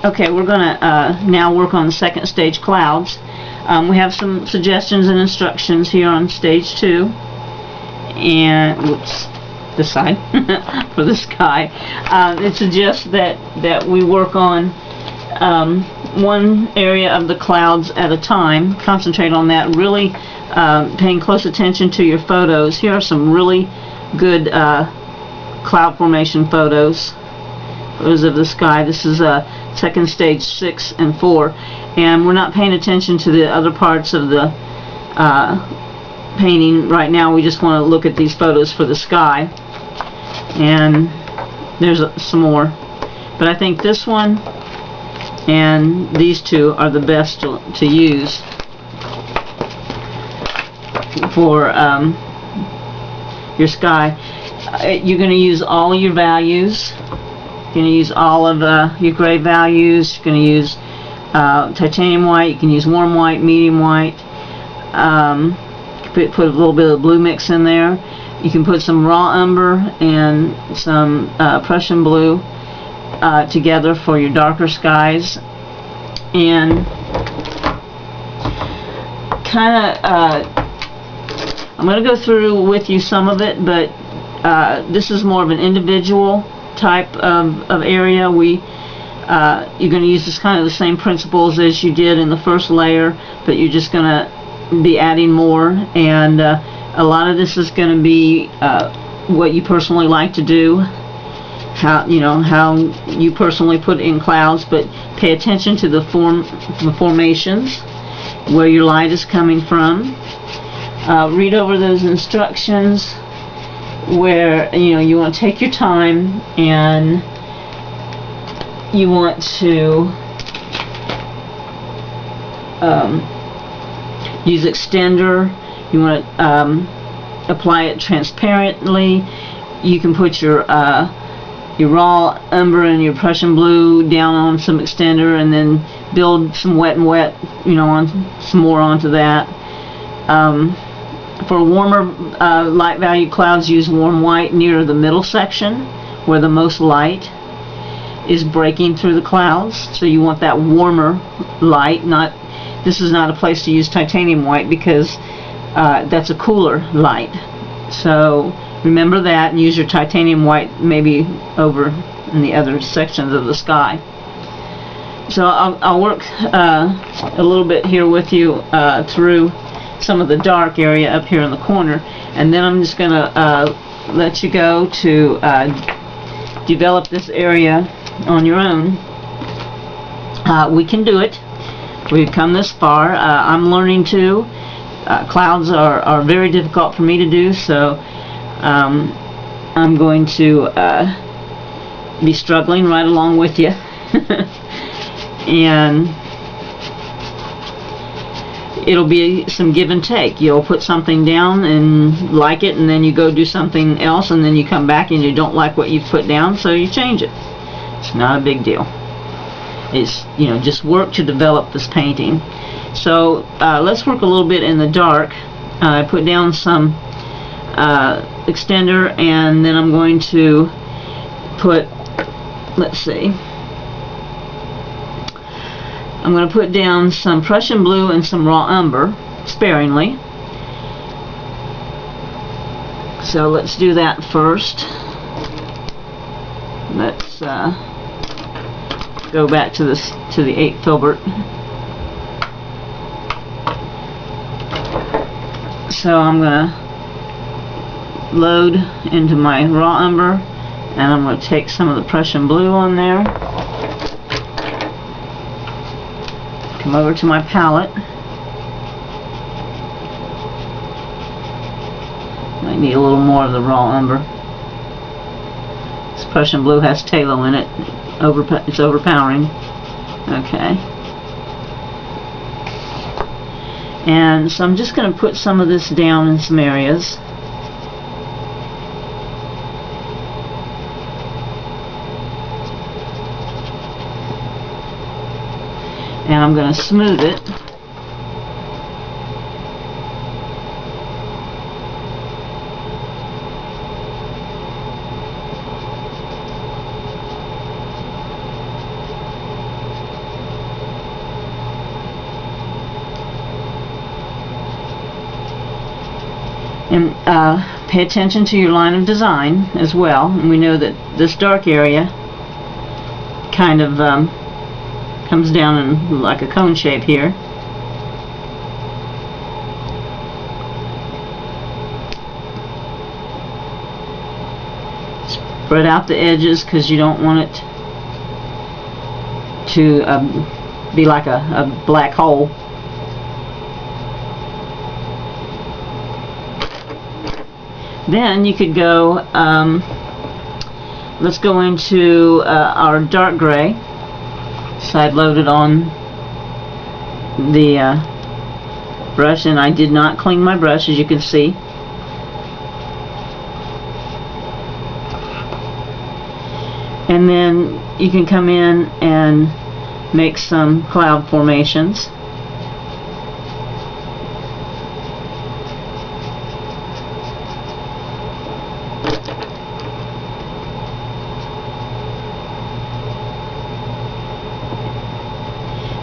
Okay, we're going to now work on the second stage, clouds. We have some suggestions and instructions here on stage 2. And, whoops, this side, for the sky. It suggests that we work on one area of the clouds at a time, concentrate on that, really paying close attention to your photos. Here are some really good cloud formation photos of the sky. This is second stage 6 and 4, and we're not paying attention to the other parts of the painting right now. We just want to look at these photos for the sky, and there's some more, but I think this one and these two are the best to use for your sky. You're going to use all your values. You're going to use all of your gray values. You're going to use titanium white. You can use warm white, medium white. Put a little bit of blue mix in there. You can put some raw umber and some Prussian blue together for your darker skies. And kind of, I'm going to go through with you some of it, but this is more of an individual type of area. You're going to use this kind of the same principles as you did in the first layer, but you're just going to be adding more, and a lot of this is going to be what you personally like to do, how you personally put in clouds, but pay attention to the formations, where your light is coming from. Read over those instructions, where you want to take your time, and you want to use extender. You want to apply it transparently. You can put your raw umber and your Prussian blue down on some extender, and then build some wet and wet, on some more onto that. For warmer light value clouds, use warm white near the middle section where the most light is breaking through the clouds. So you want that warmer light. This is not a place to use titanium white, because that's a cooler light. So remember that, and use your titanium white maybe over in the other sections of the sky. So I'll work a little bit here with you through some of the dark area up here in the corner, and then I'm just going to let you go to develop this area on your own. We can do it. We've come this far. I'm learning too. Clouds are very difficult for me to do, so I'm going to be struggling right along with you. And it'll be some give and take. You'll put something down and like it, and then you go do something else, and then you come back and you don't like what you've put down, so you change it. It's not a big deal. It's just work to develop this painting. So let's work a little bit in the dark. I put down some extender, and then I'm going to put, let's see, I'm going to put down some Prussian blue and some raw umber, sparingly. So let's do that first. Let's go back to the 8 filbert. So I'm going to load into my raw umber, and I'm going to take some of the Prussian blue on there. Come over to my palette. Might need a little more of the raw umber. This Prussian blue has phthalo in it. It's overpowering. Okay. And so I'm just going to put some of this down in some areas. And I'm going to smooth it. And pay attention to your line of design as well. And we know that this dark area kind of comes down in like a cone shape here. Spread out the edges because you don't want it to be like a black hole. Then you could go, let's go into our dark gray, side loaded on the brush, and I did not clean my brush, as you can see. And then you can come in and make some cloud formations.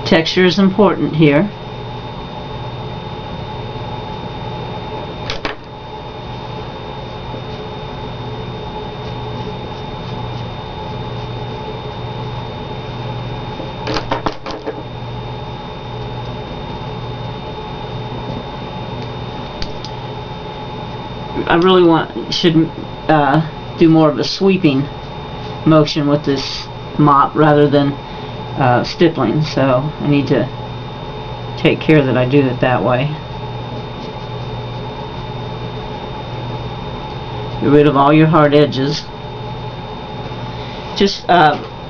Texture is important here. I really should do more of a sweeping motion with this mop rather than stippling, so I need to take care that I do it that way. Get rid of all your hard edges. Just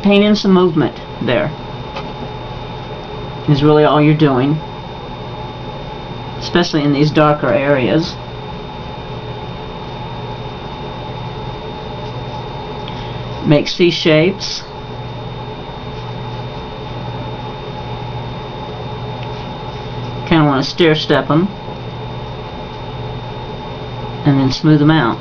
paint in some movement there is really all you're doing, especially in these darker areas. Make C shapes. Kind of want to stair step them and then smooth them out.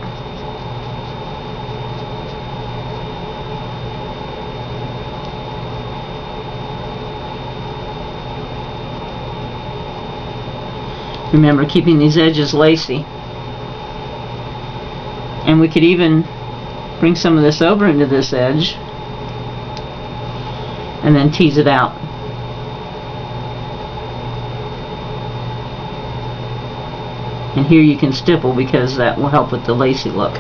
Remember, keeping these edges lacy. And we could even bring some of this over into this edge and then tease it out. And here you can stipple because that will help with the lacy look.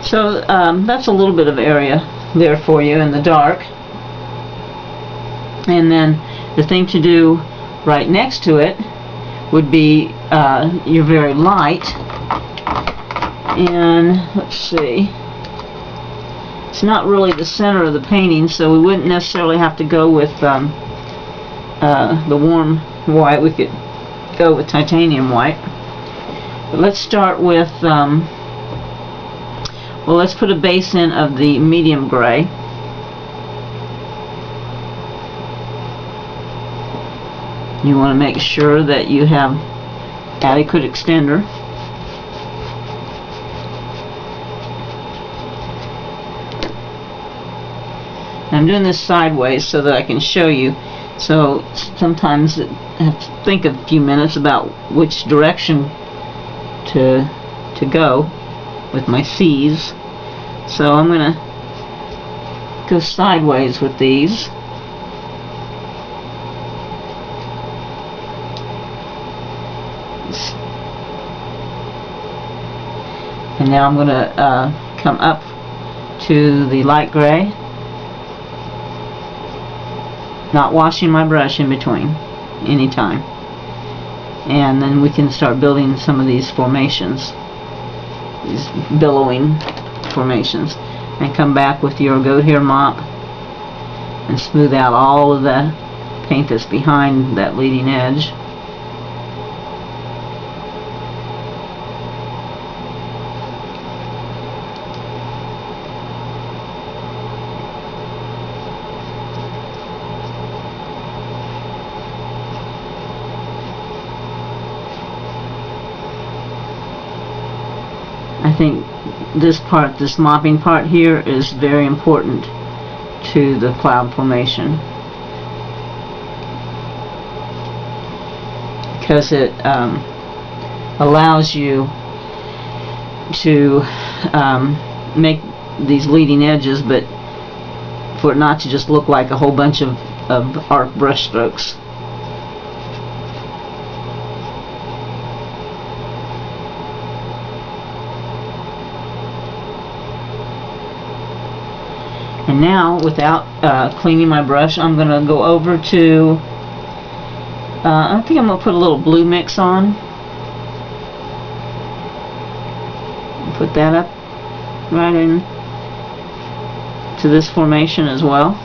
So that's a little bit of area there for you in the dark. And then the thing to do right next to it would be your very light. And let's see, it's not really the center of the painting, so we wouldn't necessarily have to go with the warm white. We could go with titanium white. But let's start with well, let's put a base in of the medium gray. You want to make sure that you have adequate extender. I'm doing this sideways so that I can show you. So sometimes I have to think a few minutes about which direction to go with my C's. So I'm going to go sideways with these. And now I'm going to come up to the light gray, not washing my brush in between anytime. And then we can start building some of these formations, these billowing formations, and come back with your goat hair mop and smooth out all of the paint that's behind that leading edge. I think this part, this mopping part here, is very important to the cloud formation, because it allows you to make these leading edges, but for it not to just look like a whole bunch of arc brush strokes. And now, without cleaning my brush, I'm going to go over to, I think I'm going to put a little blue mix on. Put that up right in to this formation as well.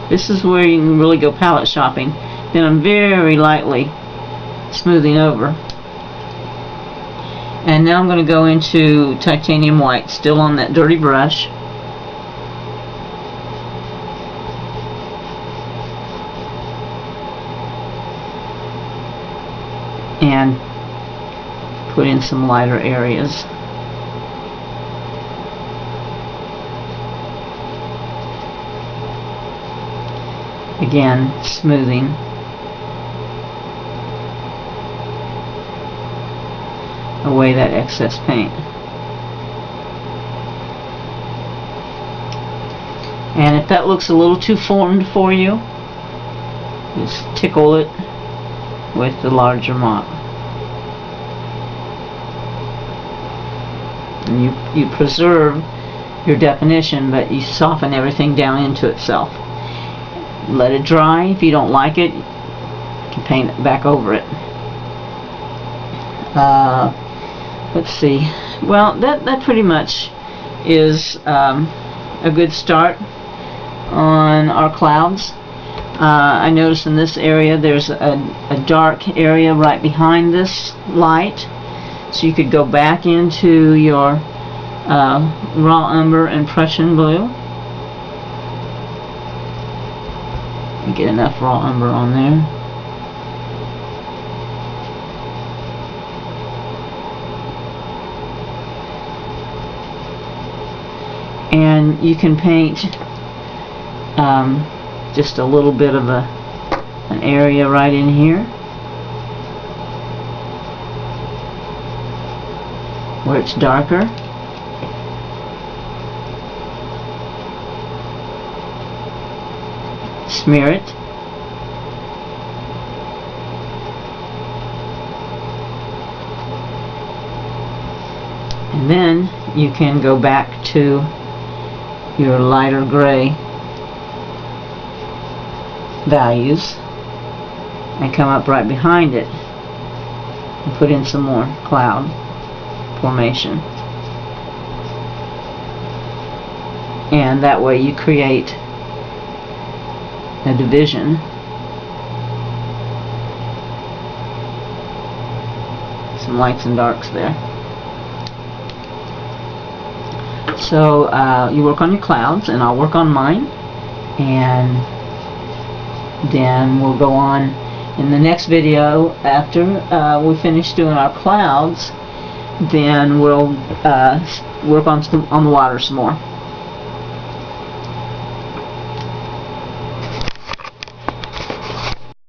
This is where you can really go palette shopping. Then I'm very lightly smoothing over. And now I'm going to go into titanium white, still on that dirty brush. And put in some lighter areas. Again, smoothing. Away that excess paint. And if that looks a little too formed for you, just tickle it with the larger mop. And you preserve your definition, but you soften everything down into itself. Let it dry. If you don't like it, you can paint it back over it. Let's see. Well, that pretty much is a good start on our clouds. I noticed in this area there's a dark area right behind this light, so you could go back into your raw umber and Prussian blue and get enough raw umber on there. And you can paint just a little bit of an area right in here where it's darker. Smear it. And then you can go back to your lighter gray values and come up right behind it and put in some more cloud formation. And that way you create a division. Some lights and darks there. So you work on your clouds and I'll work on mine, and then we'll go on in the next video after we finish doing our clouds. Then we'll work on the water some more.